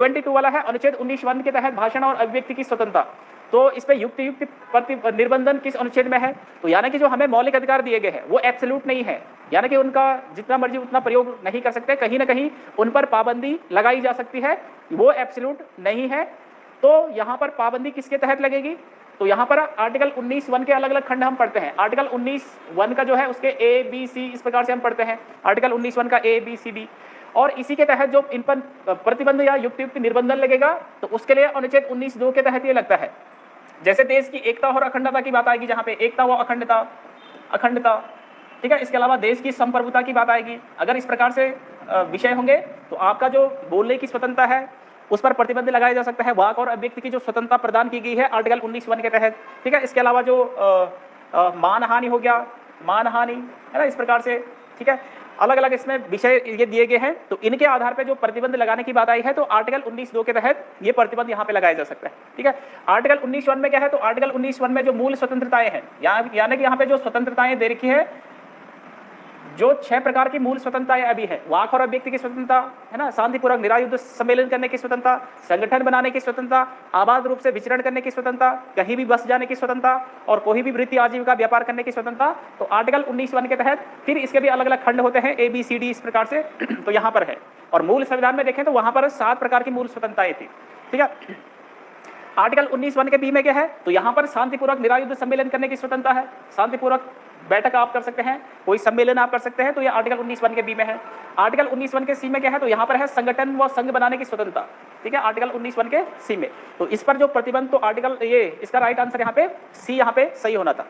72 वाला है अनुच्छेद 19(1) के तहत भाषण और अभिव्यक्ति की स्वतंत्रता। तो इस पे युक्त निर्बंधन किस अनुच्छेद में है? तो यानी कि जो हमें मौलिक अधिकार दिए गए हैं वो एब्सोल्यूट नहीं है, यानी कि उनका जितना मर्जी उतना प्रयोग नहीं कर सकते, कहीं ना कहीं उन पर पाबंदी लगाई जा सकती है, वो एब्सोल्यूट नहीं है। तो यहाँ पर पाबंदी किसके तहत लगेगी? तो यहाँ पर आर्टिकल 19(1) के अलग अलग खंड हम पढ़ते हैं। आर्टिकल 19(1) का जो है उसके ए बी सी इस प्रकार से हम पढ़ते हैं, आर्टिकल 19(1) का ए बी सी डी, और इसी के तहत जो इन पर प्रतिबंध या युक्त निर्बंधन लगेगा तो उसके लिए अनुच्छेद 19(2) के तहत ये लगता है। जैसे देश की एकता और अखंडता की बात आएगी, जहाँ पे एकता व अखंडता, ठीक है। इसके अलावा देश की संप्रभुता की बात आएगी। अगर इस प्रकार से विषय होंगे तो आपका जो बोलने की स्वतंत्रता है उस पर प्रतिबंध लगाया जा सकता है। वाक और अभिव्यक्ति की जो स्वतंत्रता प्रदान की गई है आर्टिकल 19(1) के तहत, ठीक है। इसके अलावा जो मानहानि हो गया, मानहानि है ना, इस प्रकार से, ठीक है, अलग अलग इसमें विषय ये दिए गए हैं। तो इनके आधार पर जो प्रतिबंध लगाने की बात आई है तो आर्टिकल 19(2) के तहत ये प्रतिबंध यहाँ पे लगाया जा सकता है, ठीक है। आर्टिकल 19(1) में क्या है? तो आर्टिकल 19(1) में जो मूल स्वतंत्रताएं हैं, यानी कि यहाँ पे जो स्वतंत्रताएं दे रखी है, जो 6 प्रकार की मूल स्वतंत्रताएं अभी है, वाक और अभिव्यक्ति की स्वतंत्रता है ना, शांतिपूर्वक निरायुध सम्मेलन करने की स्वतंत्रता, संगठन बनाने की स्वतंत्रता, आबाद रूप से विचरण करने की स्वतंत्रता, कहीं भी बस जाने की स्वतंत्रता और कोई भी वृत्ति आजीविका व्यापार करने की स्वतंत्रता। तो आर्टिकल 19(1) के तहत फिर इसके भी अलग अलग खंड होते हैं, ए बी सी डी इस प्रकार से। तो यहाँ पर है, और मूल संविधान में देखें तो वहां पर 7 प्रकार की मूल स्वतंत्रताएं थी, ठीक है। आर्टिकल 19(1) के बी में क्या है? तो यहाँ पर शांतिपूर्वक निरायुध सम्मेलन करने की स्वतंत्रता है, शांतिपूर्वक बैठक आप कर सकते हैं, कोई सम्मेलन आप कर सकते हैं, तो ये आर्टिकल 19(1) के बी में है। आर्टिकल 19(1) के सी में क्या है? तो यहाँ पर है संगठन व संघ बनाने की स्वतंत्रता, ठीक है, आर्टिकल 19(1) के सी में। तो इस पर जो प्रतिबंध, तो आर्टिकल ये इसका राइट आंसर यहाँ पे सी यहाँ पे सही होना था।